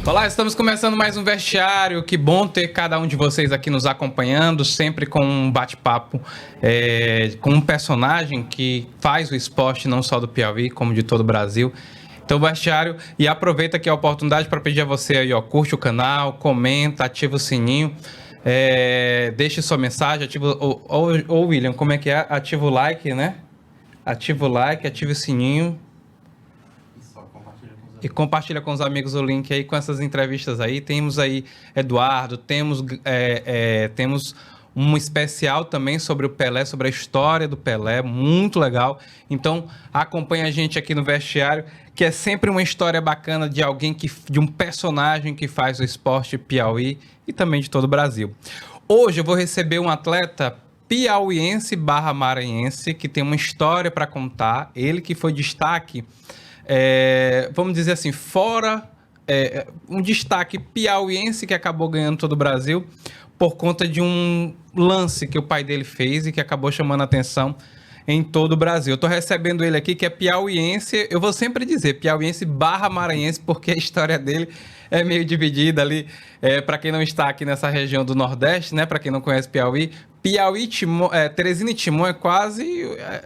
Olá, estamos começando mais um Vestiário. Que bom ter cada um de vocês aqui nos acompanhando, sempre com um bate-papo com um personagem que faz o esporte não só do Piauí, como de todo o Brasil. Então, Vestiário, e aproveita aqui a oportunidade para pedir a você aí, ó, curte o canal, comenta, ativa o sininho, deixe sua mensagem, ativa, ou William, como é que é? Ativa o like, né? Ativa o like, ativa o sininho. E compartilha com os amigos o link aí com essas entrevistas aí. Temos aí Eduardo, temos um especial também sobre o Pelé, sobre a história do Pelé, muito legal. Então acompanha a gente aqui no Vestiário, que é sempre uma história bacana de alguém, de um personagem que faz o esporte Piauí e também de todo o Brasil. Hoje eu vou receber um atleta piauiense / maranhense, que tem uma história para contar. Ele que foi destaque... vamos dizer assim, um destaque piauiense que acabou ganhando todo o Brasil por conta de um lance que o pai dele fez e que acabou chamando a atenção em todo o Brasil. Eu estou recebendo ele aqui, que é piauiense, eu vou sempre dizer piauiense / maranhense, porque a história dele é meio dividida ali, para quem não está aqui nessa região do Nordeste, né? Para quem não conhece Piauí, Teresina e Timon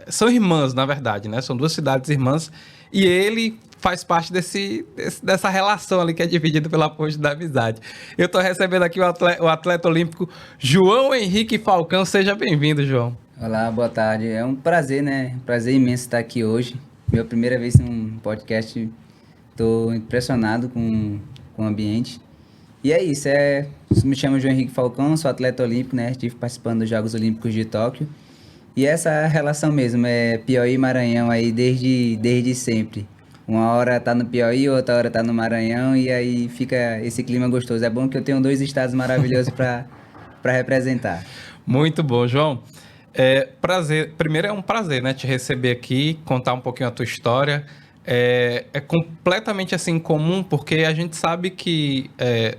são irmãs, na verdade, né? São duas cidades irmãs, e ele faz parte dessa relação ali que é dividida pela ponte da amizade. Eu estou recebendo aqui o atleta olímpico João Henrique Falcão. Seja bem-vindo, João. Olá, boa tarde. É um prazer, né? Prazer imenso estar aqui hoje. Minha primeira vez num podcast. Estou impressionado com o ambiente. E é isso, me chamo João Henrique Falcão, sou atleta olímpico, né? Estive participando dos Jogos Olímpicos de Tóquio. E essa relação mesmo, Piauí e Maranhão aí desde sempre. Uma hora tá no Piauí, outra hora tá no Maranhão, e aí fica esse clima gostoso. É bom que eu tenho dois estados maravilhosos para representar. Muito bom, João. Prazer. Primeiro é um prazer, né, te receber aqui, contar um pouquinho a tua história. É completamente assim comum, porque a gente sabe que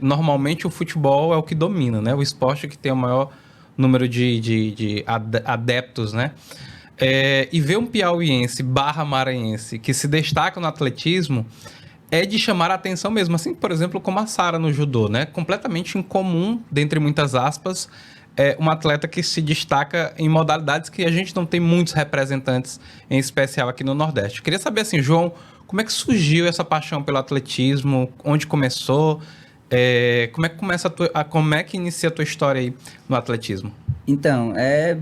normalmente o futebol é o que domina, né? O esporte que tem o maior número de adeptos, né? E ver um piauiense / maranhense que se destaca no atletismo é de chamar a atenção mesmo, assim, por exemplo, como a Sara no judô, né? Completamente incomum, dentre muitas aspas, uma atleta que se destaca em modalidades que a gente não tem muitos representantes, em especial aqui no Nordeste. Eu queria saber, assim, João, como é que surgiu essa paixão pelo atletismo? Onde começou? Como é que inicia a tua história aí no atletismo? Então,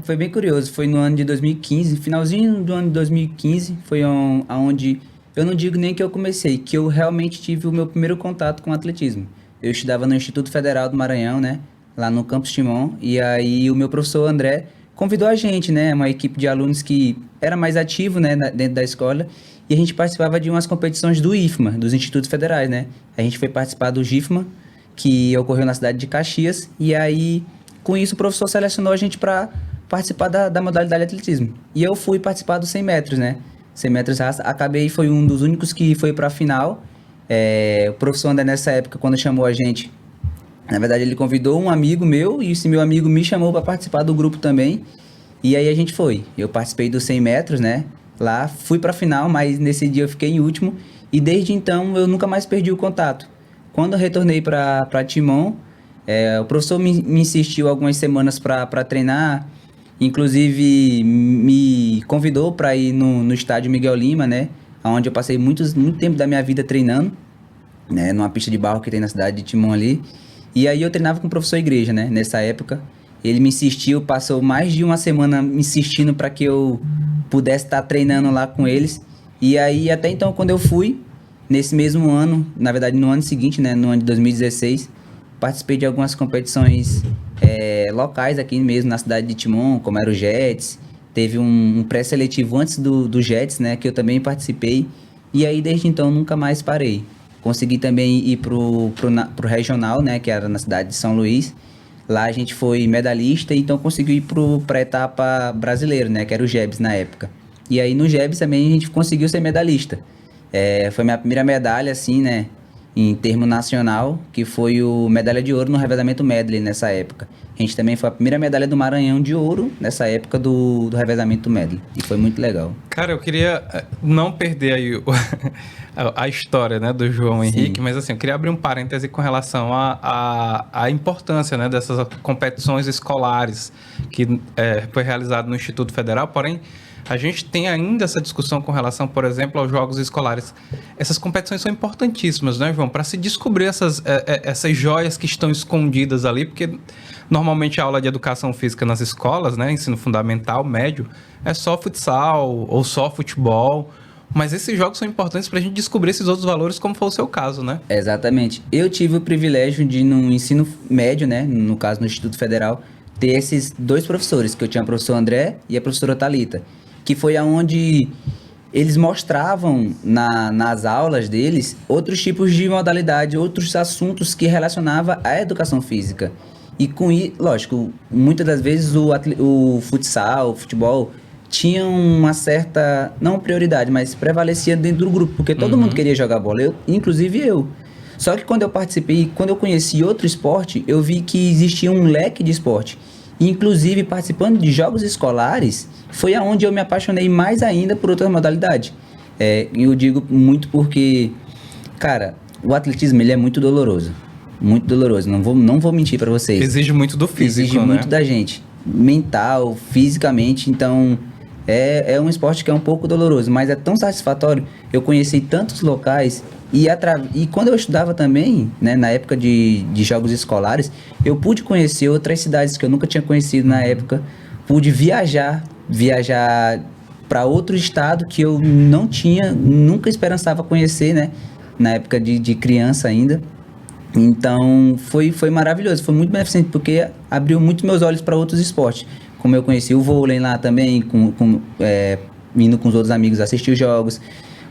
foi bem curioso. Foi no ano de 2015, finalzinho do ano de 2015, foi onde eu não digo nem que eu comecei, que eu realmente tive o meu primeiro contato com o atletismo. Eu estudava no Instituto Federal do Maranhão, né? Lá no Campus Timon, e aí o meu professor André convidou a gente, né, uma equipe de alunos que era mais ativo, né, dentro da escola, e a gente participava de umas competições do IFMA, dos Institutos Federais, né. A gente foi participar do GIFMA, que ocorreu na cidade de Caxias, e aí, com isso, o professor selecionou a gente para participar da modalidade de atletismo. E eu fui participar dos 100 metros, né, 100 metros raça, foi um dos únicos que foi para a final. O professor André, nessa época, quando chamou a gente, na verdade, ele convidou um amigo meu e esse meu amigo me chamou para participar do grupo também. E aí a gente foi. Eu participei dos 100 metros, né? Lá, fui para a final, mas nesse dia eu fiquei em último. E desde então eu nunca mais perdi o contato. Quando eu retornei para Timon, o professor me insistiu algumas semanas para treinar. Inclusive me convidou para ir no estádio Miguel Lima, né? Onde eu passei muito tempo da minha vida treinando, né? Numa pista de barro que tem na cidade de Timon ali. E aí eu treinava com o professor Igreja, né? Nessa época, ele me insistiu, passou mais de uma semana insistindo para que eu pudesse estar treinando lá com eles. E aí, até então, quando eu fui, nesse mesmo ano, na verdade no ano seguinte, né? No ano de 2016, participei de algumas competições locais aqui mesmo, na cidade de Timon, como era o Jets. Teve um pré-seletivo antes do Jets, né? Que eu também participei. E aí, desde então, nunca mais parei. Consegui também ir pro regional, né, que era na cidade de São Luís. Lá a gente foi medalhista, então consegui ir pra etapa brasileira, né, que era o GEBS na época. E aí no GEBS também a gente conseguiu ser medalhista. Foi minha primeira medalha, assim, né, em termo nacional, que foi o medalha de ouro no revezamento medley nessa época. A gente também foi a primeira medalha do Maranhão de ouro nessa época do revezamento medley. E foi muito legal. Cara, eu queria não perder aí a história, né, do João Henrique, mas assim, eu queria abrir um parêntese com relação à importância, né, dessas competições escolares que foi realizado no Instituto Federal, porém a gente tem ainda essa discussão com relação, por exemplo, aos jogos escolares. Essas competições são importantíssimas, né, João? Para se descobrir essas joias que estão escondidas ali, porque normalmente a aula de educação física nas escolas, né, ensino fundamental, médio, é só futsal ou só futebol. Mas esses jogos são importantes para a gente descobrir esses outros valores, como foi o seu caso, né? Exatamente. Eu tive o privilégio de, no ensino médio, né, no caso no Instituto Federal, ter esses dois professores, que eu tinha o professor André e a professora Thalita, que foi aonde eles mostravam nas aulas deles outros tipos de modalidade, outros assuntos que relacionavam à educação física. E com isso, lógico, muitas das vezes o futsal, o futebol, tinha uma certa, não prioridade, mas prevalecia dentro do grupo, porque todo mundo queria jogar bola, inclusive eu. Só que quando eu participei, quando eu conheci outro esporte, eu vi que existia um leque de esporte. Inclusive, participando de jogos escolares, foi aonde eu me apaixonei mais ainda por outra modalidade. Eu digo muito porque, cara, o atletismo ele é muito doloroso. Muito doloroso, não vou mentir para vocês. Exige muito do físico, Exige muito da gente, mental, fisicamente, então é um esporte que é um pouco doloroso, mas é tão satisfatório. Eu conheci tantos locais e quando eu estudava também, né, na época de jogos escolares, eu pude conhecer outras cidades que eu nunca tinha conhecido na época, pude viajar para outro estado que eu nunca esperançava conhecer, né, na época de criança ainda. Então foi maravilhoso, foi muito beneficente porque abriu muito meus olhos para outros esportes, como eu conheci o vôlei lá também, indo com os outros amigos assistir os jogos,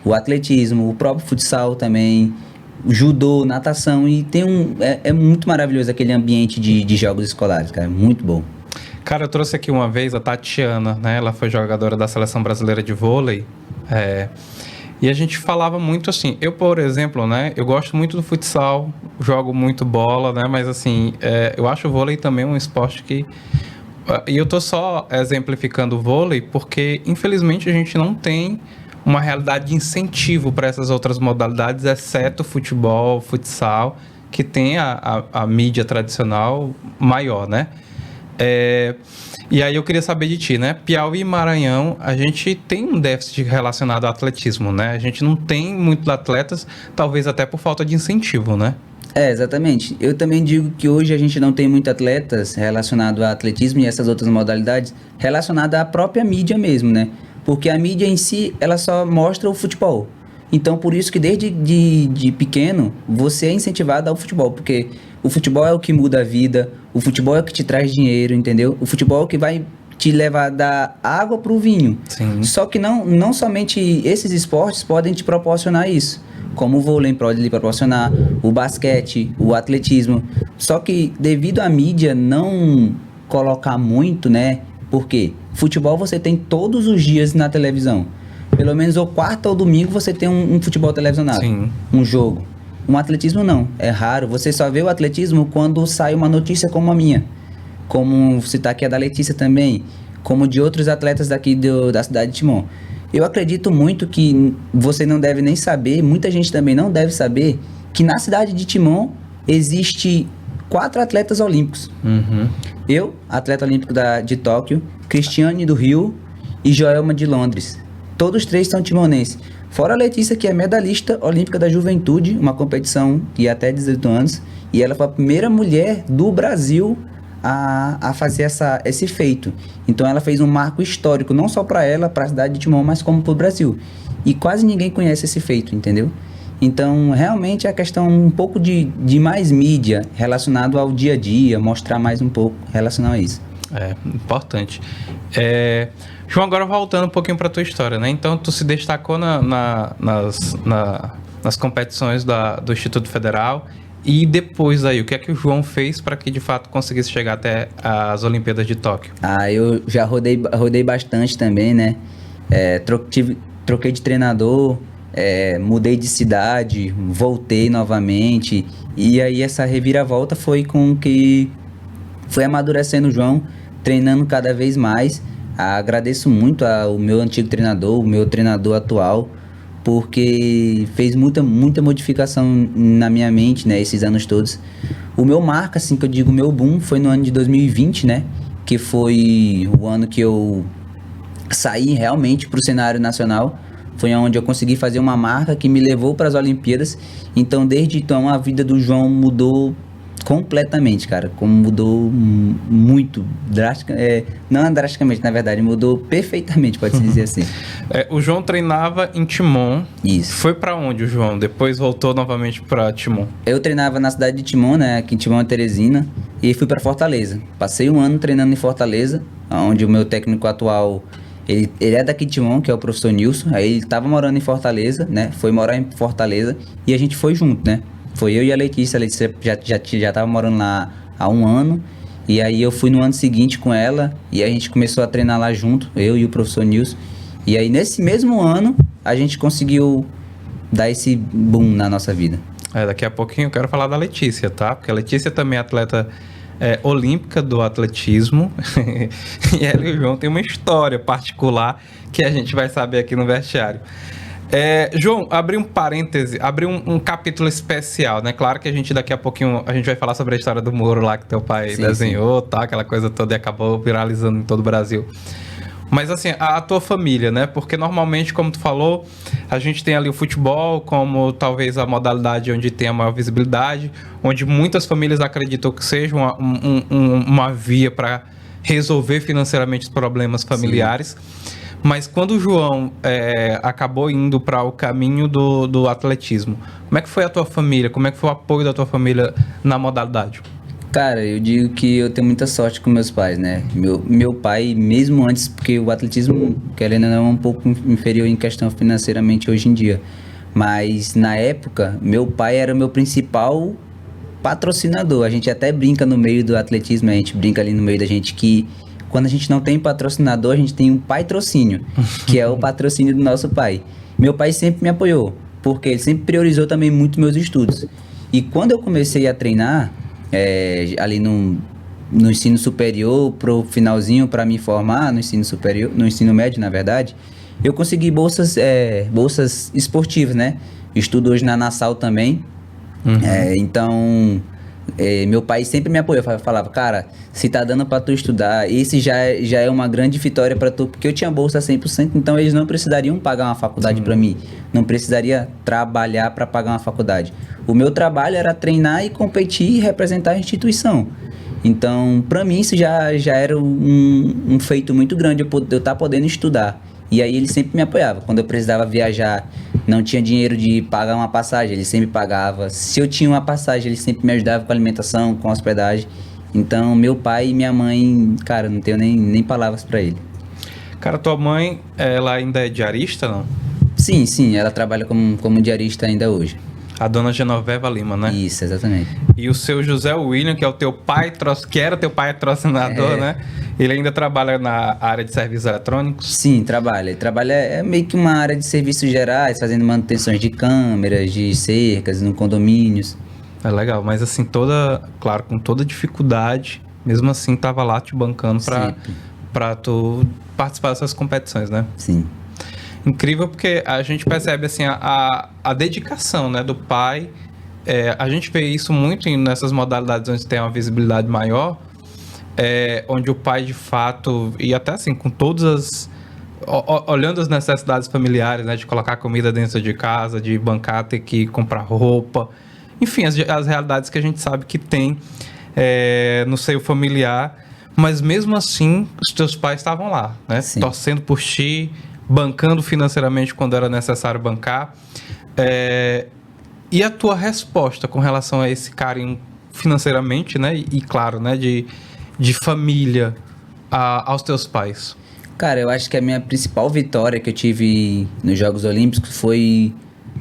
o atletismo, o próprio futsal também, o judô, natação, e é muito maravilhoso aquele ambiente de jogos escolares, cara, muito bom. Cara, eu trouxe aqui uma vez a Tatiana, né? Ela foi jogadora da Seleção Brasileira de Vôlei. E a gente falava muito assim, eu, por exemplo, né? Eu gosto muito do futsal, jogo muito bola, né? Mas assim, eu acho o vôlei também um esporte que... E eu tô só exemplificando o vôlei porque, infelizmente, a gente não tem uma realidade de incentivo para essas outras modalidades, exceto futebol, futsal, que tem a mídia tradicional maior, né? E aí eu queria saber de ti, né? Piauí e Maranhão, a gente tem um déficit relacionado ao atletismo, né? A gente não tem muitos atletas, talvez até por falta de incentivo, né? Exatamente. Eu também digo que hoje a gente não tem muitos atletas relacionados ao atletismo e essas outras modalidades relacionadas à própria mídia mesmo, né? Porque a mídia em si, ela só mostra o futebol. Então, por isso que desde de pequeno, você é incentivado ao futebol, porque o futebol é o que muda a vida, o futebol é o que te traz dinheiro, entendeu? O futebol é o que vai te levar da água para o vinho. Sim. Só que não somente esses esportes podem te proporcionar isso, como o vôlei pode lhe proporcionar, o basquete, o atletismo. Só que devido à mídia não colocar muito, né? Porque futebol você tem todos os dias na televisão. Pelo menos ou quarta ou domingo você tem um futebol televisionado. Sim. Um jogo. Um atletismo não, é raro. Você só vê o atletismo quando sai uma notícia como a minha. Como citar aqui a da Letícia também. Como de outros atletas daqui da cidade de Timon. Eu acredito muito que você não deve nem saber, muita gente também não deve saber, que na cidade de Timon existe 4 atletas olímpicos. Uhum. Eu, atleta olímpico de Tóquio, Cristiane do Rio e Joelma de Londres. Todos 3 são timonenses. Fora a Letícia, que é medalhista olímpica da juventude, uma competição de até 18 anos. E ela foi a primeira mulher do Brasil a fazer esse feito. Então ela fez um marco histórico, não só para ela, para a cidade de Timon, mas como para o Brasil. E quase ninguém conhece esse feito, entendeu? Então, realmente, é a questão um pouco de mais mídia relacionado ao dia a dia, mostrar mais um pouco relacionado a isso. Importante. João, agora voltando um pouquinho para a tua história, né? Então, tu se destacou nas competições do Instituto Federal e depois aí, o que é que o João fez para que, de fato, conseguisse chegar até as Olimpíadas de Tóquio? Eu já rodei bastante também, né? Troquei de treinador, mudei de cidade, voltei novamente, e aí essa reviravolta foi com que foi amadurecendo o João, treinando cada vez mais. Agradeço muito ao meu antigo treinador, o meu treinador atual, porque fez muita modificação na minha mente, né, esses anos todos. O meu marco, assim que eu digo, o meu boom foi no ano de 2020, né, que foi o ano que eu saí realmente para o cenário nacional. Foi onde eu consegui fazer uma marca que me levou para as Olimpíadas. Então, desde então, a vida do João mudou completamente, cara. Como mudou muito, não drasticamente, na verdade, mudou perfeitamente, pode-se dizer assim. O João treinava em Timon. Isso. Foi para onde o João? Depois voltou novamente para Timon? Eu treinava na cidade de Timon, né? Aqui em Timon, Teresina, e fui para Fortaleza. Passei um ano treinando em Fortaleza, onde o meu técnico atual... Ele é daqui de Timon, que é o professor Nilson. Aí ele tava morando em Fortaleza, né? Foi morar em Fortaleza e a gente foi junto, né? Foi eu e a Letícia. A Letícia já tava morando lá há um ano. E aí eu fui no ano seguinte com ela e a gente começou a treinar lá junto, eu e o professor Nilson. E aí nesse mesmo ano a gente conseguiu dar esse boom na nossa vida. Daqui a pouquinho eu quero falar da Letícia, tá? Porque a Letícia também é atleta olímpica do atletismo. E ela e o João tem uma história particular que a gente vai saber aqui no vestiário. João, abri um parêntese, abri um capítulo especial, né? Claro que a gente daqui a pouquinho a gente vai falar sobre a história do muro lá que teu pai desenhou, tá? Aquela coisa toda e acabou viralizando em todo o Brasil. Mas assim, a tua família, né? Porque normalmente, como tu falou, a gente tem ali o futebol como talvez a modalidade onde tem a maior visibilidade, onde muitas famílias acreditam que seja uma via para resolver financeiramente os problemas familiares. Sim. Mas quando o João acabou indo para o caminho do atletismo, como é que foi a tua família? Como é que foi o apoio da tua família na modalidade? Cara, eu digo que eu tenho muita sorte com meus pais, né? Meu pai, mesmo antes, porque o atletismo, querendo ou não, é um pouco inferior em questão financeiramente hoje em dia. Mas na época, meu pai era o meu principal patrocinador. A gente até brinca no meio do atletismo, a gente brinca ali no meio da gente que quando a gente não tem patrocinador, a gente tem um patrocínio, que é o patrocínio do nosso pai. Meu pai sempre me apoiou, porque ele sempre priorizou também muito meus estudos. E quando eu comecei a treinar, ali no ensino superior, pro finalzinho para me formar no ensino superior, no ensino médio, na verdade, eu consegui bolsas esportivas, né? Estudo hoje na Nassau também. Então, meu pai sempre me apoiou, falava, cara, se tá dando para tu estudar, esse já é uma grande vitória para tu, porque eu tinha bolsa 100%, então eles não precisariam pagar uma faculdade para mim, não precisaria trabalhar para pagar uma faculdade. O meu trabalho era treinar e competir e representar a instituição. Então, para mim, isso já era um feito muito grande, eu estar podendo estudar. E aí ele sempre me apoiava. Quando eu precisava viajar, não tinha dinheiro de pagar uma passagem, ele sempre pagava. Se eu tinha uma passagem, ele sempre me ajudava com a alimentação, com a hospedagem. Então, meu pai e minha mãe, cara, não tenho nem palavras para ele. Cara, tua mãe, ela ainda é diarista, não? Sim, ela trabalha como diarista ainda hoje. A dona Genoveva Lima, né? Isso, exatamente. E o seu José William, que é o teu pai, que era teu pai patrocinador, né? Ele ainda trabalha na área de serviços eletrônicos? Sim, trabalha. Ele trabalha meio que uma área de serviços gerais, fazendo manutenções de câmeras, de cercas, no condomínios. É legal, mas assim, claro, com toda dificuldade, mesmo assim, tava lá te bancando pra tu participar dessas competições, né? Sim. Incrível, porque a gente percebe assim a dedicação, né, do pai. A gente vê isso muito nessas modalidades onde tem uma visibilidade maior, onde o pai de fato, e até assim com todas olhando as necessidades familiares, né, de colocar comida dentro de casa, de bancar, ter que comprar roupa, enfim, as realidades que a gente sabe que tem no seio familiar, mas mesmo assim os teus pais estavam lá, né, torcendo por ti, bancando financeiramente quando era necessário bancar. E a tua resposta com relação a esse carinho financeiramente, né? E claro, né? De família aos teus pais? Cara, eu acho que a minha principal vitória que eu tive nos Jogos Olímpicos foi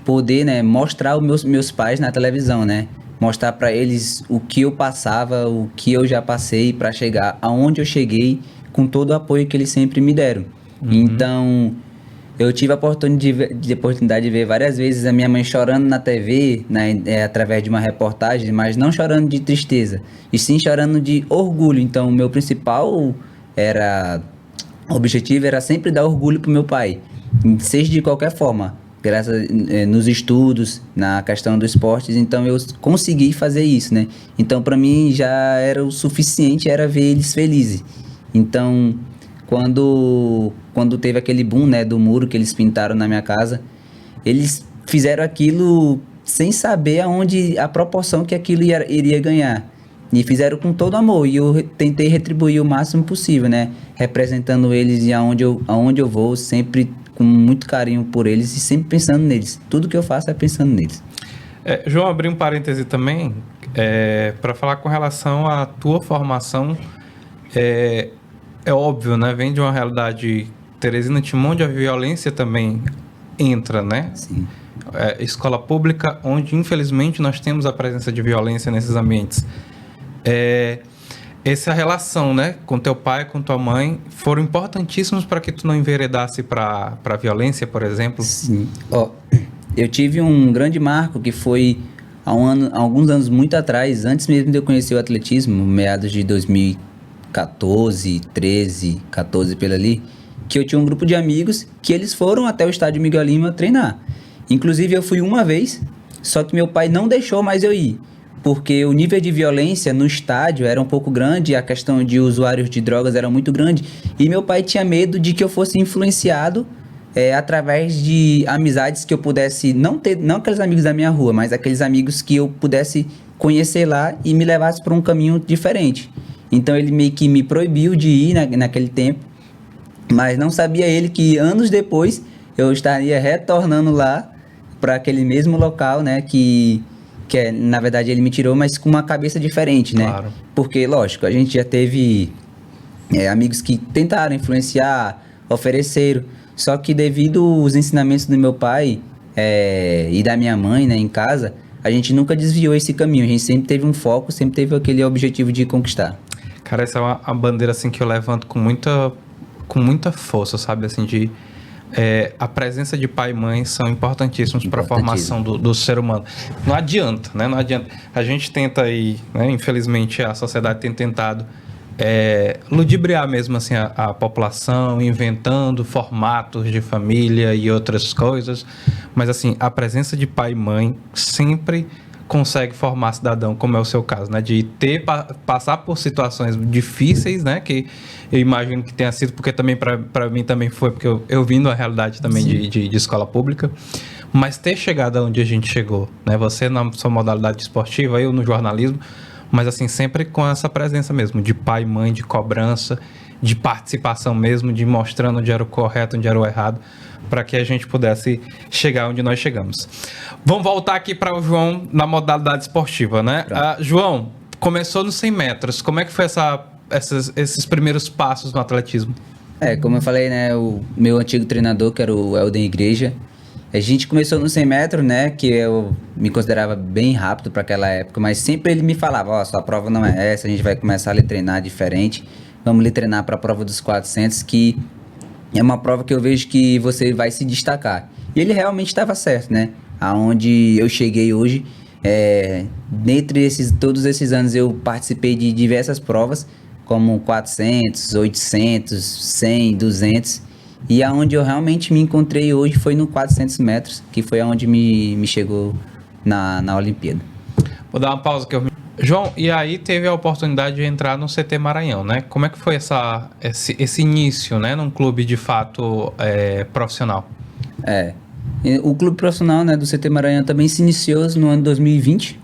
poder, né, mostrar os meus pais na televisão, né? Mostrar para eles o que eu passava, o que eu já passei para chegar aonde eu cheguei, com todo o apoio que eles sempre me deram. Então, Eu tive a oportunidade de ver várias vezes a minha mãe chorando na TV, através de uma reportagem, mas não chorando de tristeza, e sim chorando de orgulho. Então, o meu principal era, objetivo era sempre dar orgulho pro meu pai, seja de qualquer forma, nos estudos, na questão dos esportes. Então, eu consegui fazer isso, né? Então, para mim já era o suficiente, era ver eles felizes. Então, quando teve aquele boom, né, do muro que eles pintaram na minha casa, eles fizeram aquilo sem saber a proporção que aquilo iria ganhar. E fizeram com todo amor. E eu tentei retribuir o máximo possível, né? Representando eles e aonde eu vou, sempre com muito carinho por eles e sempre pensando neles. Tudo que eu faço é pensando neles. João, abri um parêntese também, para falar com relação à tua formação. É óbvio, né? Vem de uma realidade teresina, onde a violência também entra, né? Sim. Escola pública, onde infelizmente nós temos a presença de violência nesses ambientes. Essa relação, né, com teu pai, com tua mãe, foram importantíssimos para que tu não enveredasse para a violência, por exemplo? Sim. Eu tive um grande marco que foi há alguns anos muito atrás, antes mesmo de eu conhecer o atletismo, meados de 2014, 13, 14 pela ali, que eu tinha um grupo de amigos que eles foram até o estádio Miguel Lima treinar. Inclusive eu fui uma vez, só que meu pai não deixou mais eu ir, porque o nível de violência no estádio era um pouco grande, a questão de usuários de drogas era muito grande, e meu pai tinha medo de que eu fosse influenciado através de amizades que eu pudesse, não aqueles amigos da minha rua, mas aqueles amigos que eu pudesse conhecer lá e me levasse para um caminho diferente. Então ele meio que me proibiu de ir naquele tempo, mas não sabia ele que anos depois eu estaria retornando lá para aquele mesmo local, né, na verdade ele me tirou, mas com uma cabeça diferente, né? Claro. Porque, lógico, a gente já teve amigos que tentaram influenciar, ofereceram, só que devido aos ensinamentos do meu pai e da minha mãe, né, em casa, a gente nunca desviou esse caminho, a gente sempre teve um foco, sempre teve aquele objetivo de conquistar. Cara, essa é uma bandeira assim que eu levanto com muita força, sabe? Assim, a presença de pai e mãe são importantíssimos para a formação do ser humano. Não adianta, né? Não adianta. A gente tenta aí, né? Infelizmente a sociedade tem tentado ludibriar mesmo assim a população, inventando formatos de família e outras coisas. Mas assim, a presença de pai e mãe sempre consegue formar cidadão, como é o seu caso, né? De passar por situações difíceis, né? Que eu imagino que tenha sido, porque também para mim também foi, porque eu vim da realidade também de escola pública, mas ter chegado onde a gente chegou, né? Você na sua modalidade esportiva, eu no jornalismo, mas assim, sempre com essa presença mesmo, de pai e mãe, de cobrança, de participação mesmo, de mostrando onde era o correto, onde era o errado, para que a gente pudesse chegar onde nós chegamos. Vamos voltar aqui para o João na modalidade esportiva, né? João, começou nos 100 metros. Como é que foi esses primeiros passos no atletismo? Como eu falei, né? O meu antigo treinador, que era o Elden Igreja, a gente começou nos 100 metros, né? Que eu me considerava bem rápido para aquela época, mas sempre ele me falava, sua prova não é essa, a gente vai começar a lhe treinar diferente. Vamos lhe treinar para a prova dos 400, que é uma prova que eu vejo que você vai se destacar. E ele realmente estava certo, né? Aonde eu cheguei hoje, dentre todos esses anos eu participei de diversas provas, como 400, 800, 100, 200. E aonde eu realmente me encontrei hoje foi no 400 metros, que foi aonde me chegou na Olimpíada. Vou dar uma pausa que João, e aí teve a oportunidade de entrar no CT Maranhão, né? Como é que foi esse início, né? Num clube de fato profissional? O clube profissional, né, do CT Maranhão também se iniciou no ano 2020,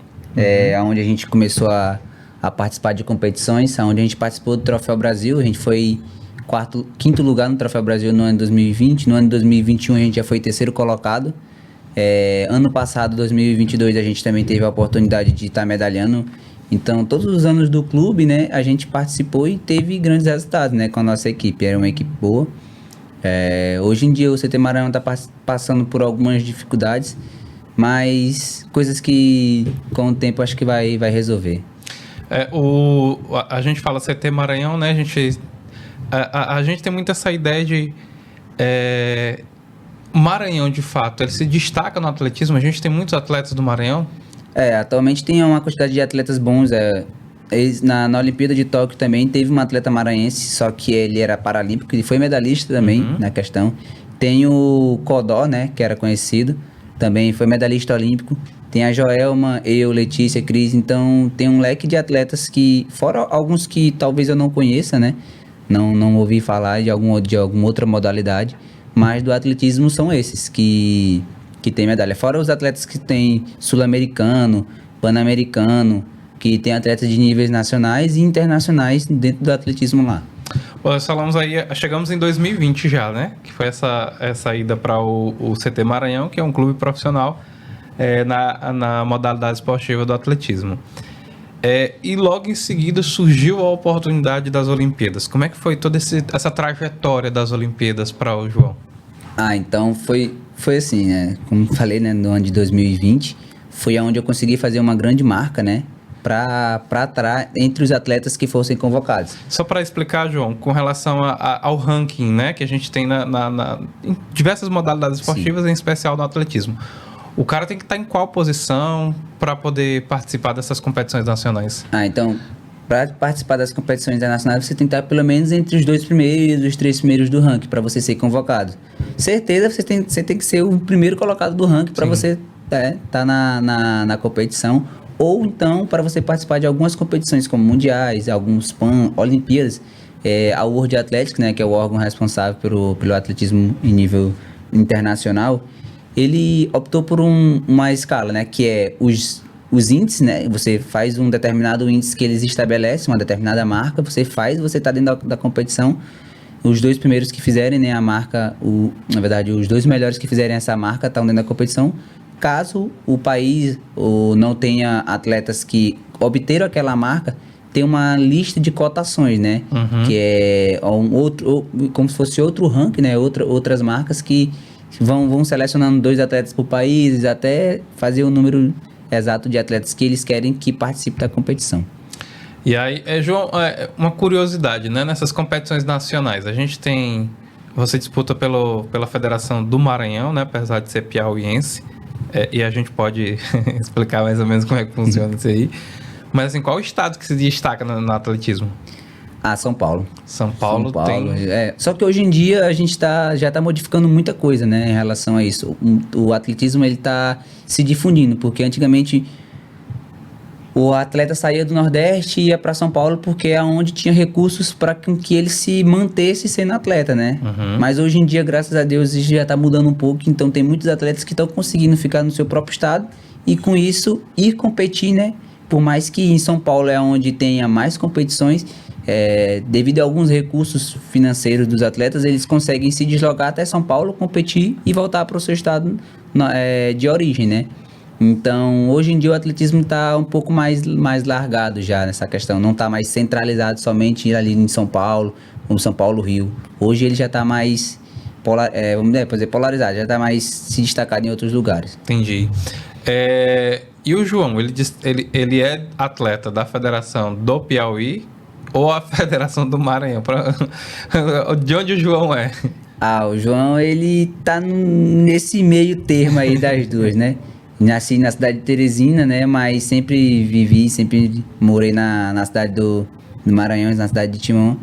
onde a gente começou a participar de competições, onde a gente participou do Troféu Brasil. A gente foi quinto lugar no Troféu Brasil no ano 2020. No ano 2021 a gente já foi terceiro colocado. Ano passado, 2022, a gente também teve a oportunidade de estar medalhando. Então, todos os anos do clube, né, a gente participou e teve grandes resultados, né, com a nossa equipe. Era uma equipe boa. Hoje em dia o CT Maranhão está passando por algumas dificuldades, mas coisas que com o tempo acho que vai resolver. A gente fala CT Maranhão, né? A gente tem muito essa ideia de Maranhão, de fato, ele se destaca no atletismo? A gente tem muitos atletas do Maranhão? Atualmente tem uma quantidade de atletas bons. Na Olimpíada de Tóquio também teve um atleta maranhense, só que ele era paralímpico e foi medalhista também na questão. Tem o Codó, né, que era conhecido, também foi medalhista olímpico. Tem a Joelma, eu, Letícia, Cris. Então tem um leque de atletas que, fora alguns que talvez eu não conheça, né, não ouvi falar de alguma outra modalidade, mas do atletismo são esses que tem medalha. Fora os atletas que tem sul-americano, pan-americano, que tem atletas de níveis nacionais e internacionais dentro do atletismo lá. Bom, nós falamos aí, chegamos em 2020 já, né? Que foi essa ida para o CT Maranhão, que é um clube profissional na modalidade esportiva do atletismo. E logo em seguida surgiu a oportunidade das Olimpíadas. Como é que foi toda essa trajetória das Olimpíadas para o João? Então foi assim, né? Como falei, né, no ano de 2020, foi onde eu consegui fazer uma grande marca, né? Para entre os atletas que fossem convocados. Só para explicar, João, com relação ao ranking, né, que a gente tem em diversas modalidades esportivas, em especial no atletismo. O cara tem que estar em qual posição para poder participar dessas competições nacionais? Então, para participar das competições internacionais, você tem que estar pelo menos entre os 2 primeiros, os 3 primeiros do ranking para você ser convocado. Certeza, você tem que ser o primeiro colocado do ranking para você estar na competição. Ou então, para você participar de algumas competições, como mundiais, alguns Olimpíadas, a World Athletics, né, que é o órgão responsável pelo atletismo em nível internacional, ele optou por uma escala, né, que é os índices, né, você faz um determinado índice que eles estabelecem, uma determinada marca, você está dentro da competição, os 2 primeiros que fizerem, né, a marca, na verdade, os 2 melhores que fizerem essa marca estão dentro da competição. Caso o país não tenha atletas que obteram aquela marca, tem uma lista de cotações, né? Que é como se fosse outro ranking, né? Outras marcas que vão selecionando 2 atletas por país, até fazer o número exato de atletas que eles querem que participe da competição. E aí, João, uma curiosidade, né? Nessas competições nacionais, a gente tem... Você disputa pela Federação do Maranhão, né? Apesar de ser piauiense. E a gente pode explicar mais ou menos como é que funciona isso aí. Mas assim, qual o estado que se destaca no atletismo? São Paulo. São Paulo tem... Só que hoje em dia a gente já está modificando muita coisa, né, em relação a isso. O atletismo ele está se difundindo, porque antigamente o atleta saía do Nordeste e ia para São Paulo porque é onde tinha recursos para que ele se mantesse sendo atleta, né? Mas hoje em dia, graças a Deus, isso já está mudando um pouco. Então tem muitos atletas que estão conseguindo ficar no seu próprio estado e com isso ir competir, né? Por mais que em São Paulo é onde tenha mais competições, devido a alguns recursos financeiros dos atletas, eles conseguem se deslocar até São Paulo, competir e voltar para o seu estado de origem, né? Então, hoje em dia o atletismo está um pouco mais largado já nessa questão. Não está mais centralizado somente ali em São Paulo, como São Paulo, Rio. Hoje ele já está mais polarizado, já está mais se destacado em outros lugares. Entendi. E o João, ele é atleta da Federação do Piauí ou a Federação do Maranhão? De onde o João é? O João, ele tá nesse meio termo aí das duas, né? Nasci na cidade de Teresina, né? Mas sempre morei na cidade do Maranhão, na cidade de Timon.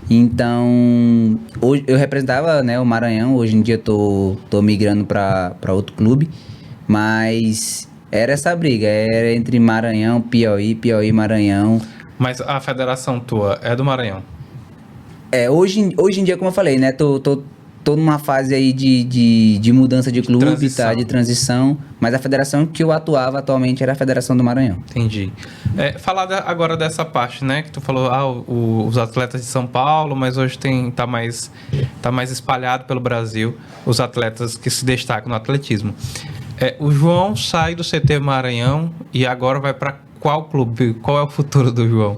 Então, hoje eu representava, né, o Maranhão. Hoje em dia tô migrando para outro clube. Mas era essa briga, era entre Maranhão, Piauí, Maranhão. Mas a federação tua é do Maranhão? Hoje em dia, como eu falei, né? Tô numa fase aí de mudança de clube, transição. De transição, mas a federação que eu atuava atualmente era a Federação do Maranhão. Entendi. Falar agora dessa parte, né, que tu falou, os atletas de São Paulo, mas hoje tá mais espalhado pelo Brasil os atletas que se destacam no atletismo. O João sai do CT Maranhão e agora vai para qual clube? Qual é o futuro do João?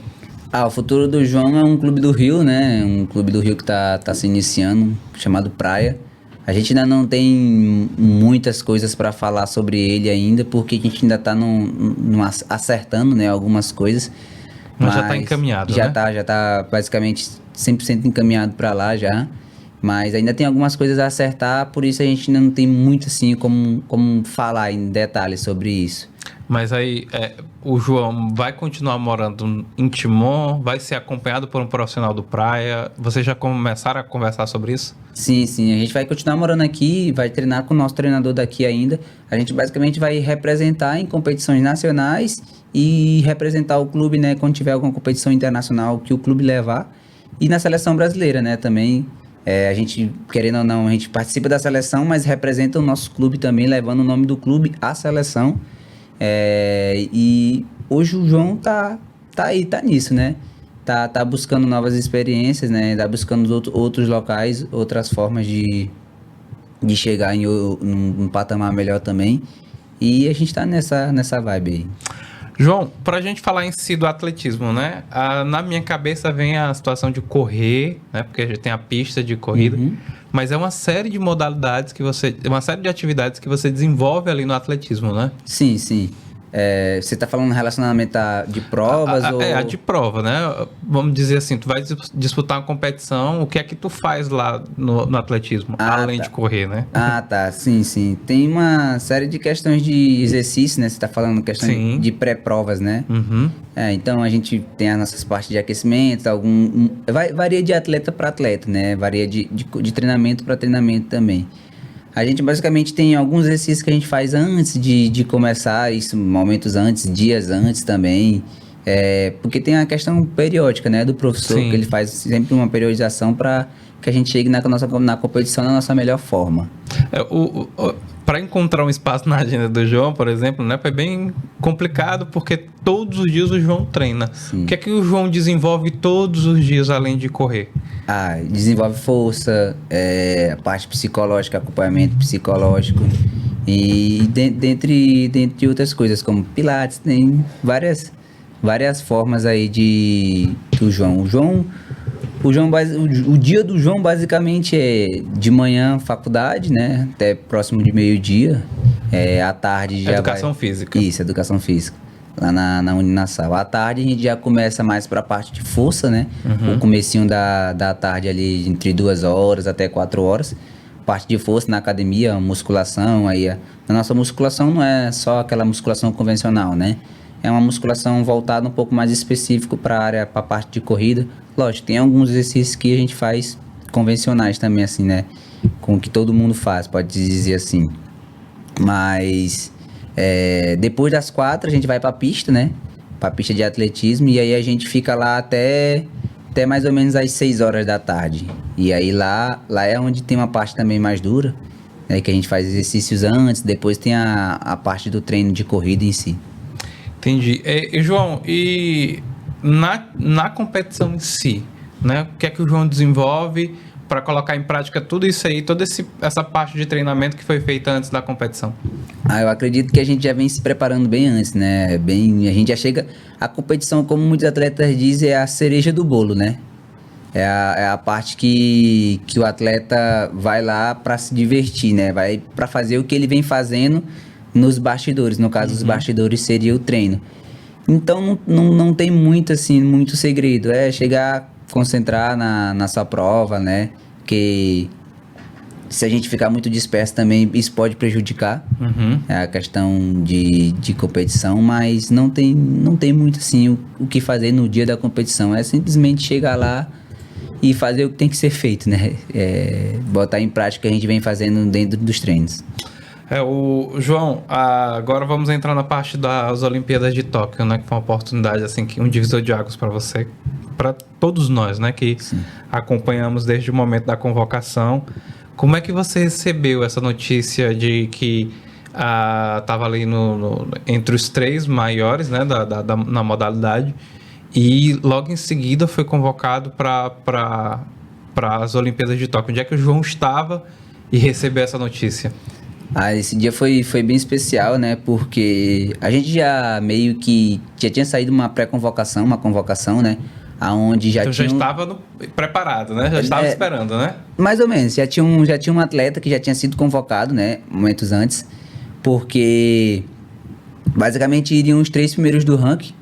O futuro do João é um clube do Rio, né? Um clube do Rio que tá se iniciando, chamado Praia. A gente ainda não tem muitas coisas para falar sobre ele ainda, porque a gente ainda tá acertando, né, algumas coisas. Mas já tá encaminhado, já tá basicamente 100% encaminhado para lá já. Mas ainda tem algumas coisas a acertar, por isso a gente ainda não tem muito assim como falar em detalhes sobre isso. Mas aí, o João vai continuar morando em Timon? Vai ser acompanhado por um profissional do praia? Vocês já começaram a conversar sobre isso? Sim, sim, a gente vai continuar morando aqui, vai treinar com o nosso treinador daqui ainda. A gente basicamente vai representar em competições nacionais e representar o clube, né, quando tiver alguma competição internacional que o clube levar. E na seleção brasileira, né, também. A gente, querendo ou não, a gente participa da seleção, mas representa o nosso clube também, levando o nome do clube à seleção. E hoje o João tá aí, tá nisso, né? Tá buscando novas experiências, né? Tá buscando outros locais, outras formas de chegar num patamar melhor também. E a gente tá nessa vibe aí. João, pra gente falar em si do atletismo, né? Na minha cabeça vem a situação de correr, né? Porque a gente tem a pista de corrida, mas é uma série de modalidades uma série de atividades que você desenvolve ali no atletismo, né? Sim, sim. Você tá falando relacionamento de provas ou... a de prova, né? Vamos dizer assim, tu vai disputar uma competição, o que é que tu faz lá no atletismo, além de correr, né? Ah, tá. Sim, sim. Tem uma série de questões de exercício, né? Você tá falando questão de pré-provas, né? Uhum. Então a gente tem as nossas partes de aquecimento, varia de atleta para atleta, né? Varia de treinamento para treinamento também. A gente basicamente tem alguns exercícios que a gente faz antes de começar, isso momentos antes, dias antes também. Porque tem a questão periódica, né, do professor, Sim. que ele faz sempre uma periodização para que a gente chegue na competição na nossa melhor forma. Para encontrar um espaço na agenda do João, por exemplo, né, foi bem complicado porque todos os dias o João treina. Sim. O que é que o João desenvolve todos os dias além de correr? Desenvolve força, a parte psicológica, acompanhamento psicológico e dentre outras coisas, como pilates, tem várias formas aí do João. O dia do João basicamente é de manhã faculdade, né? Até próximo de meio-dia. À tarde já Educação física. Isso, educação física. Lá na Uninassal. À tarde a gente já começa mais pra parte de força, né? O comecinho da tarde ali entre 2 horas até 4 horas. Parte de força na academia, musculação. Aí a nossa musculação não é só aquela musculação convencional, né? É uma musculação voltada um pouco mais específico para a parte de corrida. Lógico, tem alguns exercícios que a gente faz convencionais também, assim, né? Com o que todo mundo faz, pode dizer assim. Mas depois das 4 a gente vai para a pista, né? Para a pista de atletismo. E aí a gente fica lá até mais ou menos às 6 horas da tarde. E aí lá é onde tem uma parte também mais dura, né? Que a gente faz exercícios antes, depois tem a parte do treino de corrida em si. Entendi. João, e na competição em si, né? O que é que o João desenvolve para colocar em prática tudo isso aí, toda essa parte de treinamento que foi feita antes da competição? Eu acredito que a gente já vem se preparando bem antes, né? A gente já chega... A competição, como muitos atletas dizem, é a cereja do bolo, né? É a parte que o atleta vai lá para se divertir, né? Vai para fazer o que ele vem fazendo nos bastidores. No caso, os bastidores seria o treino. Então, não tem muito segredo. É chegar, concentrar na sua prova, né? Porque se a gente ficar muito disperso também, isso pode prejudicar a questão de competição, mas não tem muito, assim, o que fazer no dia da competição. É simplesmente chegar lá e fazer o que tem que ser feito, né? Botar em prática o que a gente vem fazendo dentro dos treinos. João, agora vamos entrar na parte das Olimpíadas de Tóquio, né? Que foi uma oportunidade, assim, um divisor de águas para você, para todos nós, né? Que acompanhamos desde o momento da convocação. Como é que você recebeu essa notícia de que estava ali entre os 3 maiores, né? Na modalidade, e logo em seguida foi convocado para as Olimpíadas de Tóquio? Onde é que o João estava e recebeu essa notícia? Esse dia foi bem especial, né? Porque a gente já meio que já tinha saído uma pré-convocação, uma convocação, né? Aonde já tinha... já estava preparado, né? Já estava esperando, né? Mais ou menos. Já tinha um atleta que já tinha sido convocado, né? Momentos antes. Porque basicamente iriam os 3 primeiros do ranking.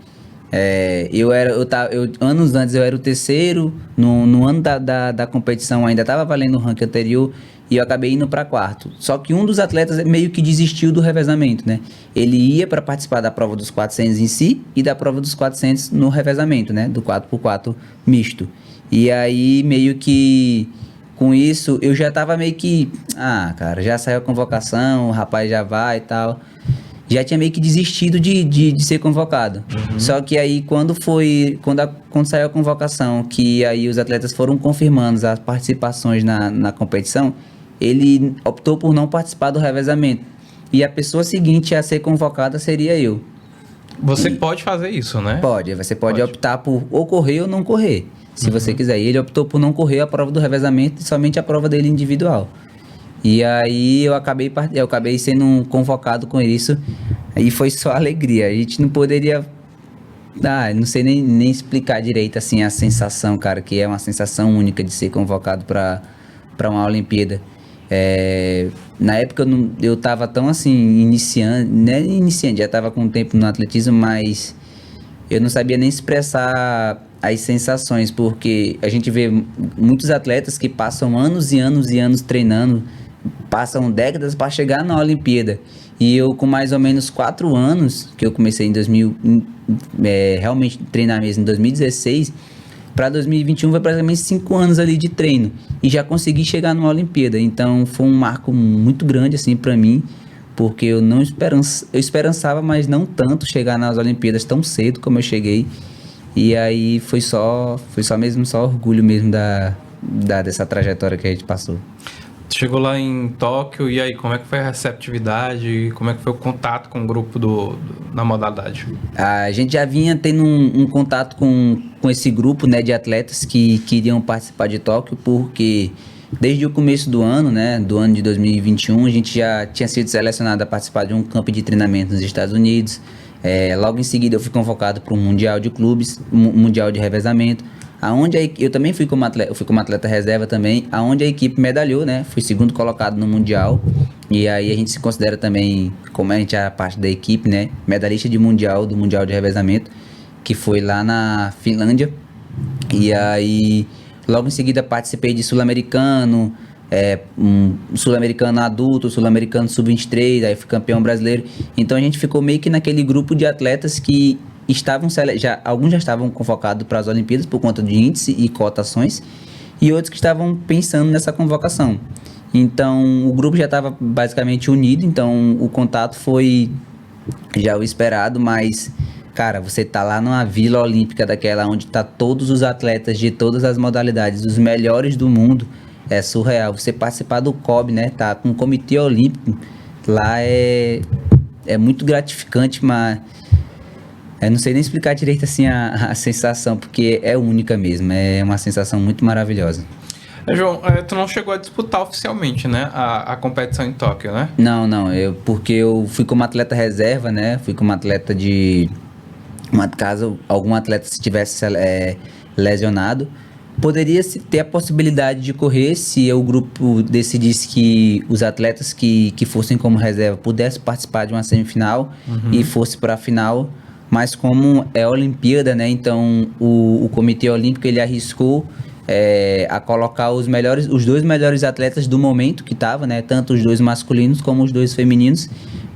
Anos antes eu era o terceiro, no ano da competição ainda estava valendo o ranking anterior e eu acabei indo para quarto. Só que um dos atletas meio que desistiu do revezamento, né? Ele ia para participar da prova dos 400 em si e da prova dos 400 no revezamento, né? Do 4x4 misto. E aí meio que com isso eu já tava meio que, cara, já saiu a convocação, o rapaz já vai e tal. Já tinha meio que desistido de ser convocado. Só que aí quando saiu a convocação, que aí os atletas foram confirmando as participações na competição, ele optou por não participar do revezamento. E a pessoa seguinte a ser convocada seria eu. Você pode fazer isso, né? Pode, você pode optar por ou correr ou não correr, se você quiser. E ele optou por não correr a prova do revezamento e somente a prova dele individual. E aí eu acabei sendo convocado com isso, e foi só alegria. A gente não poderia, não sei nem explicar direito assim a sensação, cara, que é uma sensação única de ser convocado para uma Olimpíada. Na época eu tava tão assim, iniciante, já tava com tempo no atletismo, mas eu não sabia nem expressar as sensações, porque a gente vê muitos atletas que passam anos e anos e anos treinando, passam décadas para chegar na Olimpíada. E eu, com mais ou menos 4 anos, que eu comecei em 2000, realmente treinar mesmo em 2016, para 2021 vai praticamente 5 anos ali de treino. E já consegui chegar numa Olimpíada. Então foi um marco muito grande assim para mim, porque eu esperançava, mas não tanto chegar nas Olimpíadas tão cedo como eu cheguei. E aí foi só orgulho mesmo dessa trajetória que a gente passou. Chegou lá em Tóquio, e aí, como é que foi a receptividade? Como é que foi o contato com o grupo na modalidade? A gente já vinha tendo um contato com esse grupo, né, de atletas que queriam participar de Tóquio, porque desde o começo do ano, né, do ano de 2021, a gente já tinha sido selecionado a participar de um campo de treinamento nos Estados Unidos. Logo em seguida eu fui convocado para um Mundial de Clubes, um Mundial de Revezamento, aonde eu também fui como atleta reserva também, aonde a equipe medalhou, né? Fui segundo colocado no Mundial, e aí a gente se considera também, como a gente é parte da equipe, né? Medalhista do Mundial de Revezamento, que foi lá na Finlândia. E aí, logo em seguida participei de Sul-Americano, Sul-Americano adulto, Sul-Americano sub-23, aí fui campeão brasileiro. Então a gente ficou meio que naquele grupo de atletas que alguns já estavam convocados para as Olimpíadas por conta de índice e cotações, e outros que estavam pensando nessa convocação. Então o grupo já estava basicamente unido, então o contato foi já o esperado, mas cara, você tá lá numa Vila Olímpica daquela onde tá todos os atletas de todas as modalidades, os melhores do mundo, é surreal. Você participar do COB, né, tá com o Comitê Olímpico, lá é muito gratificante, mas eu não sei nem explicar direito assim a sensação, porque é única mesmo, é uma sensação muito maravilhosa. João, tu não chegou a disputar oficialmente, né, a competição em Tóquio, né? Não, porque eu fui como atleta reserva, né, fui como atleta caso algum atleta se tivesse lesionado, poderia ter a possibilidade de correr se o grupo decidisse que os atletas que fossem como reserva pudessem participar de uma semifinal e fosse para a final. Mas como é Olimpíada, né? Então o Comitê Olímpico ele arriscou a colocar os 2 melhores atletas do momento que tava, né? Tanto os 2 masculinos como os 2 femininos,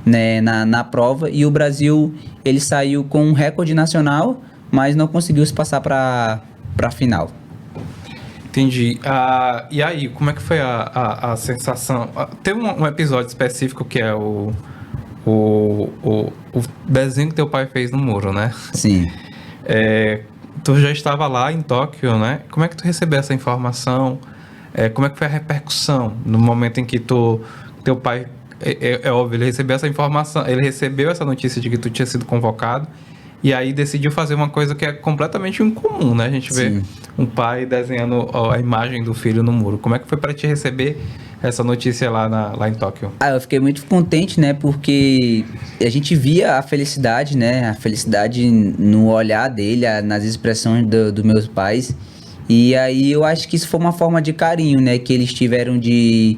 né? Na prova. E o Brasil ele saiu com um recorde nacional, mas não conseguiu se passar para a final. Entendi. E aí, como é que foi a sensação? Teve um episódio específico que é o desenho que teu pai fez no muro, né? Sim. Tu já estava lá em Tóquio, né? Como é que tu recebeu essa informação? Como é que foi a repercussão no momento em que teu pai, óbvio, ele recebeu essa informação, ele recebeu essa notícia de que tu tinha sido convocado, e aí decidiu fazer uma coisa que é completamente incomum, né? A gente vê um pai desenhando a imagem do filho no muro. Como é que foi para te receber essa notícia lá em Tóquio? Eu fiquei muito contente, né? Porque a gente via a felicidade, né? A felicidade no olhar dele, nas expressões dos meus pais. E aí eu acho que isso foi uma forma de carinho, né? Que eles tiveram de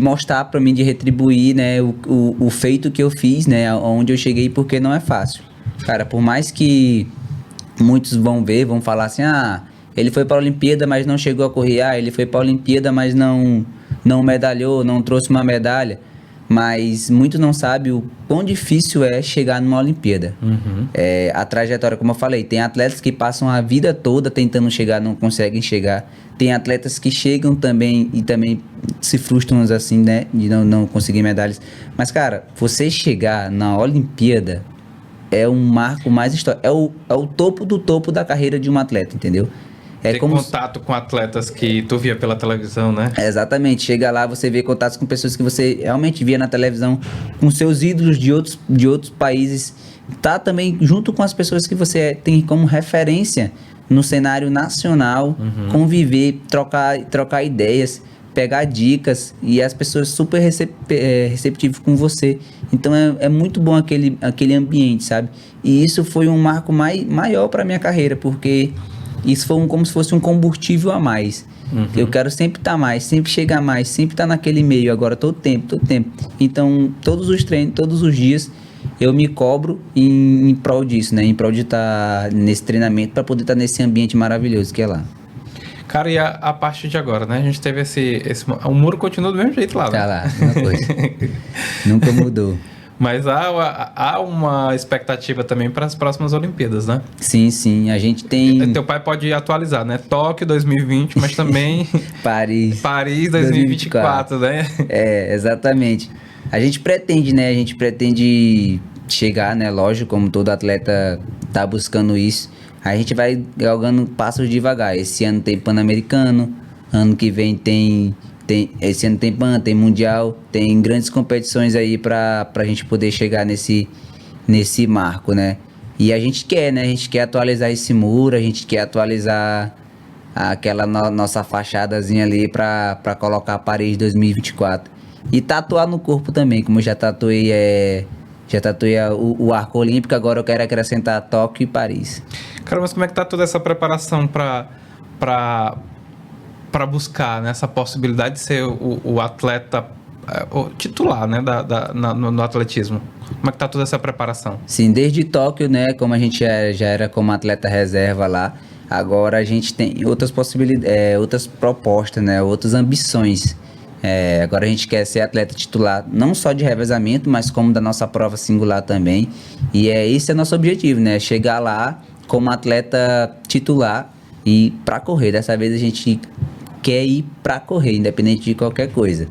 mostrar para mim, de retribuir, né? O feito que eu fiz, né? Onde eu cheguei, porque não é fácil. Cara, por mais que muitos vão falar assim, ele foi para a Olimpíada, mas não chegou a correr, ele foi para a Olimpíada, mas não medalhou, não trouxe uma medalha. Mas muitos não sabem o quão difícil é chegar numa Olimpíada. A trajetória, como eu falei, tem atletas que passam a vida toda tentando chegar, não conseguem chegar. Tem atletas que chegam também e também se frustram assim, né, de não conseguir medalhas. Mas, cara, você chegar na Olimpíada é um marco mais histórico. É o topo do topo da carreira de um atleta, entendeu? Ter contato com atletas que tu via pela televisão, né? Exatamente. Chega lá, você vê contatos com pessoas que você realmente via na televisão, com seus ídolos de outros países. Tá também junto com as pessoas que você tem como referência no cenário nacional, conviver, trocar ideias, pegar dicas, e as pessoas super receptivas com você. Então é muito bom aquele ambiente, sabe? E isso foi um marco maior para minha carreira, porque isso foi como se fosse um combustível a mais. Eu quero sempre estar mais, sempre chegar mais, sempre estar naquele meio agora, todo tempo. Então, todos os treinos, todos os dias, eu me cobro em prol disso, né? Em prol de estar nesse treinamento, para poder estar nesse ambiente maravilhoso que é lá. Cara, e a partir de agora, né? A gente teve o muro continua do mesmo jeito lá, né? Tá lá, mesma coisa. Nunca mudou. Mas há uma expectativa também para as próximas Olimpíadas, né? Sim, a gente tem... Teu pai pode atualizar, né? Tóquio 2020, mas também... Paris 2024, né? Exatamente. A gente pretende, né? A gente pretende chegar, né? Lógico, como todo atleta tá buscando isso. A gente vai galgando passos devagar. Esse ano tem Pan-Americano, ano que vem esse ano tem Pan, tem Mundial, tem grandes competições aí pra gente poder chegar nesse marco, né? E a gente quer, né? A gente quer atualizar esse muro, a gente quer atualizar aquela nossa fachadazinha ali pra colocar Paris 2024. E tatuar no corpo também, como eu já tatuei o arco olímpico, agora eu quero acrescentar Tóquio e Paris. Cara, mas como é que tá toda essa preparação para buscar, né, essa possibilidade de ser o atleta o titular, né, no atletismo? Como é que tá toda essa preparação? Sim, desde Tóquio, né, como a gente já era como atleta reserva lá, agora a gente tem outras possibilidades, outras propostas, né, outras ambições. Agora a gente quer ser atleta titular, não só de revezamento, mas como da nossa prova singular também. E esse é o nosso objetivo, né, chegar lá como atleta titular e para correr. Dessa vez a gente quer ir para correr, independente de qualquer coisa.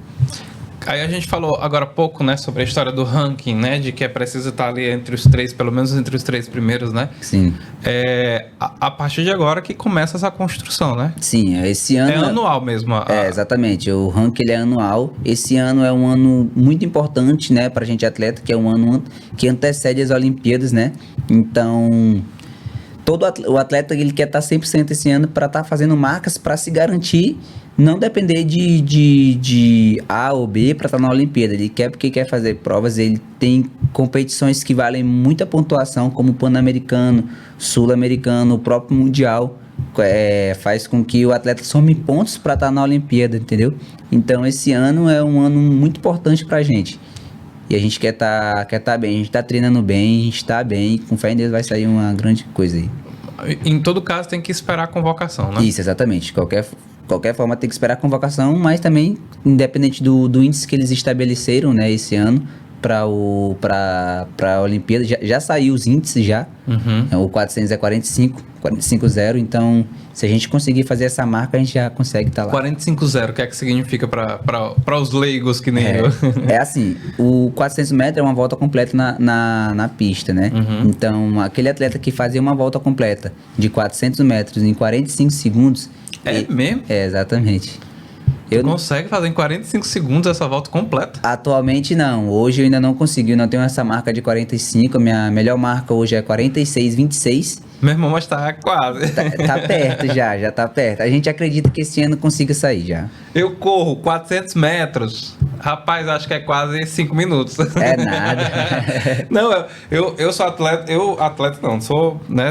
Aí a gente falou agora há pouco, né, sobre a história do ranking, né, de que é preciso estar ali entre os três, pelo menos entre os três primeiros, né? Sim. A partir de agora que começa essa construção, né? Sim, esse ano... É anual mesmo. Exatamente, o ranking ele é anual. Esse ano é um ano muito importante, né, pra gente atleta, que é um ano que antecede as Olimpíadas, né? Então... o atleta ele quer estar 100% esse ano para estar fazendo marcas para se garantir, não depender de A ou B para estar na Olimpíada. Ele quer porque quer fazer provas, ele tem competições que valem muita pontuação, como o Pan-Americano, Sul-Americano, o próprio Mundial, faz com que o atleta some pontos para estar na Olimpíada, entendeu? Então esse ano é um ano muito importante para a gente. E a gente quer tá bem, a gente tá treinando bem, a gente tá bem, e com fé em Deus vai sair uma grande coisa aí. Em todo caso tem que esperar a convocação, né? Isso, exatamente. Qualquer forma tem que esperar a convocação, mas também, independente do índice que eles estabeleceram, né, esse ano, para a Olimpíada, já saiu os índices já. O 400 é 45,0, então se a gente conseguir fazer essa marca, a gente já consegue estar lá. 45,0, o que é que significa para os leigos que nem eu? É assim, o 400 metros é uma volta completa na pista, né? Então, aquele atleta que fazia uma volta completa de 400 metros em 45 segundos... mesmo? Exatamente. Consegue fazer em 45 segundos essa volta completa? Atualmente não. Hoje eu ainda não consegui, não tenho essa marca de 45. A minha melhor marca hoje é 46,26. Meu irmão, mas tá quase. Tá perto já tá perto. A gente acredita que esse ano consiga sair já. Eu corro 400 metros Rapaz, acho que é quase 5 minutos. É nada. Não, eu sou atleta, atleta não, sou, né,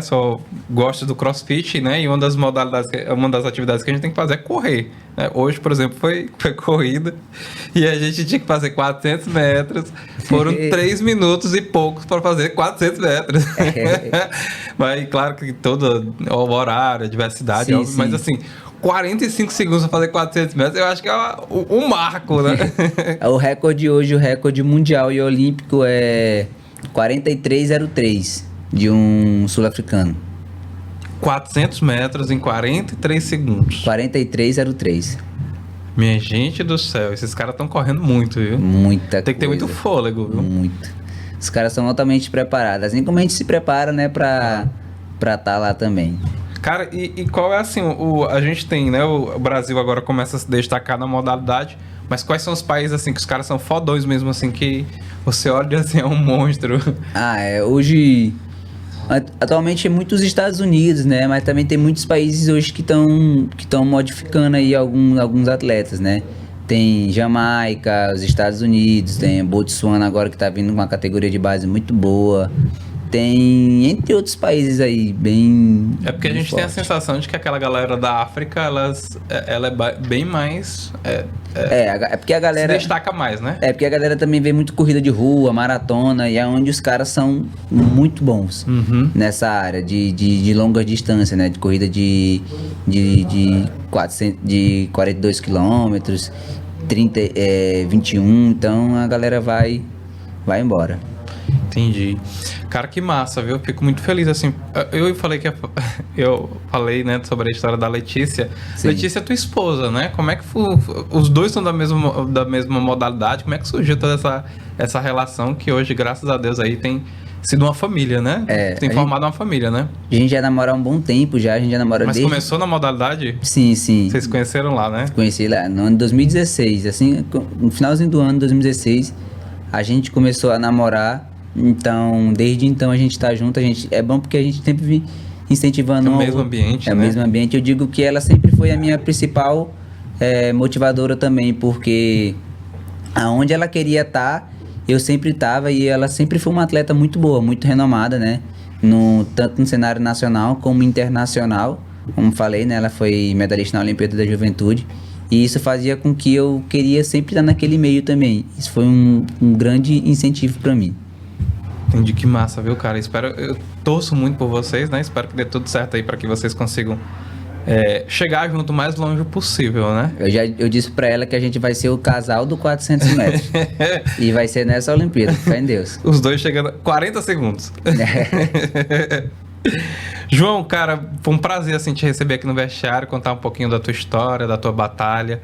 gosto do CrossFit, né, e uma das modalidades, uma das atividades que a gente tem que fazer é correr, né? Hoje, por exemplo, foi corrida e a gente tinha que fazer 400 metros, foram 3 minutos e poucos para fazer 400 metros. Mas claro que todo o horário, a diversidade, Sim, óbvio, mas sim. assim, 45 segundos para fazer 400 metros, eu acho que é um marco, né? O recorde hoje, o recorde mundial e olímpico é 43,03 de um sul-africano. 400 metros em 43 segundos. 43,03. Minha gente do céu, esses caras estão correndo muito, viu? Muita Tem que ter coisa. muito fôlego, viu? Muito. Os caras são altamente preparados. Assim como a gente se prepara, né, pra estar lá também. Cara, e qual é assim, a gente tem, né, o Brasil agora começa a se destacar na modalidade, mas quais são os países assim que os caras são fodões mesmo assim, que você olha assim, é um monstro? Hoje, atualmente é muitos Estados Unidos, né, mas também tem muitos países hoje que estão modificando aí alguns atletas, né. Tem Jamaica, os Estados Unidos, tem Botsuana agora que tá vindo com uma categoria de base muito boa. Tem, entre outros países aí, bem. É porque a bem gente tem a forte. sensação de que aquela galera da África, ela é bem mais. É porque a Se galera. destaca mais, né? É porque a galera também vê muito corrida de rua, maratona, e é onde os caras são muito bons Uhum. nessa área de longa distância, né? De corrida de 42 quilômetros, 21, então a galera vai embora. Entendi. Cara, que massa, viu? Fico muito feliz, assim. Eu falei eu falei, né, sobre a história da Letícia. Sim. Letícia é tua esposa, né? Como é que foi? Os dois são da mesma modalidade. Como é que surgiu toda essa relação que hoje, graças a Deus, aí tem sido uma família, né? Tem formado uma família, né? A gente já namora há um bom tempo já, a gente já namora Mas desde... começou na modalidade? Sim, sim. Vocês se conheceram lá, né? Conheci lá no ano de 2016, assim, no finalzinho do ano de 2016, a gente começou a namorar, então, desde então a gente tá junto, é bom porque a gente sempre vive incentivando... É o mesmo ambiente, É né? o mesmo ambiente, eu digo que ela sempre foi a minha principal motivadora também, porque aonde ela queria estar, eu sempre estava, e ela sempre foi uma atleta muito boa, muito renomada, né? Tanto no cenário nacional como internacional, como falei, né? Ela foi medalhista na Olimpíada da Juventude, e isso fazia com que eu queria sempre estar naquele meio também. Isso foi um grande incentivo para mim. Entendi, que massa, viu, cara? Eu torço muito por vocês, né? Espero que dê tudo certo aí para que vocês consigam chegar junto o mais longe possível, né? Eu disse pra ela que a gente vai ser o casal do 400 metros. E vai ser nessa Olimpíada, fé em Deus. Os dois chegando 40 segundos. João, cara, foi um prazer assim te receber aqui no vestiário, contar um pouquinho da tua história, da tua batalha.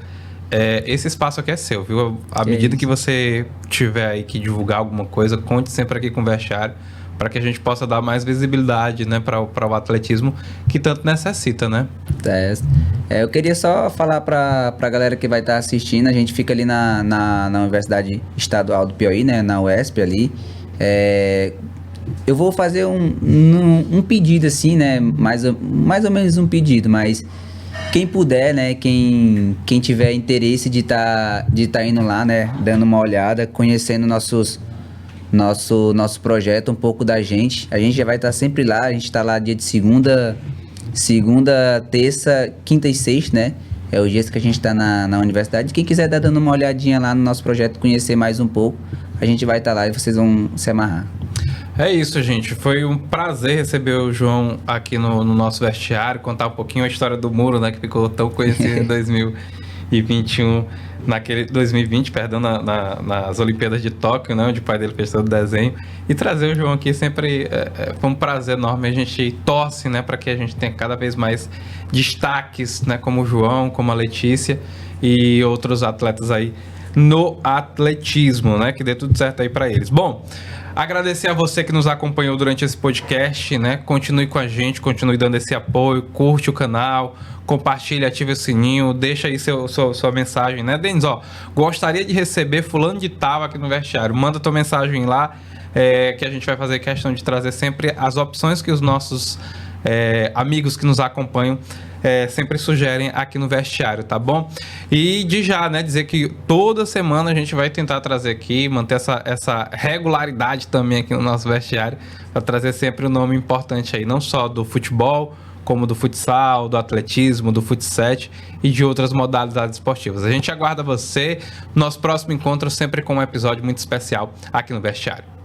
Esse espaço aqui é seu, viu? À medida que você tiver aí que divulgar alguma coisa, conte sempre aqui com o vestiário, para que a gente possa dar mais visibilidade, né, para o atletismo que tanto necessita, né? Eu queria só falar pra galera que vai estar assistindo, a gente fica ali na Universidade Estadual do Piauí, né, na UESP ali. Eu vou fazer um pedido assim, né, mais ou menos um pedido, mas quem puder, né, quem tiver interesse de tá indo lá, né, dando uma olhada, conhecendo nosso projeto, um pouco da gente. A gente já vai estar sempre lá, a gente está lá dia de segunda, terça, quinta e sexta, né? É os dias que a gente está na universidade. Quem quiser dar dando uma olhadinha lá no nosso projeto, conhecer mais um pouco, a gente vai estar lá e vocês vão se amarrar. É isso, gente. Foi um prazer receber o João aqui no nosso vestiário, contar um pouquinho a história do muro, né, que ficou tão conhecido em 2021, 2020, perdão, nas Olimpíadas de Tóquio, né, onde o pai dele fez todo o desenho, e trazer o João aqui sempre foi um prazer enorme. A gente torce, né, para que a gente tenha cada vez mais destaques, né, como o João, como a Letícia e outros atletas aí no atletismo, né, que dê tudo certo aí para eles. Bom, agradecer a você que nos acompanhou durante esse podcast, né? Continue com a gente, continue dando esse apoio, curte o canal, compartilha, ative o sininho, deixa aí sua mensagem, né? Denis, gostaria de receber fulano de tal aqui no vestiário. Manda tua mensagem lá, que a gente vai fazer questão de trazer sempre as opções que os nossos amigos que nos acompanham sempre sugerem aqui no vestiário, tá bom? E de já, né, dizer que toda semana a gente vai tentar trazer aqui, manter essa regularidade também aqui no nosso vestiário, para trazer sempre um nome importante aí, não só do futebol, como do futsal, do atletismo, do futsal e de outras modalidades esportivas. A gente aguarda você no nosso próximo encontro, sempre com um episódio muito especial aqui no vestiário.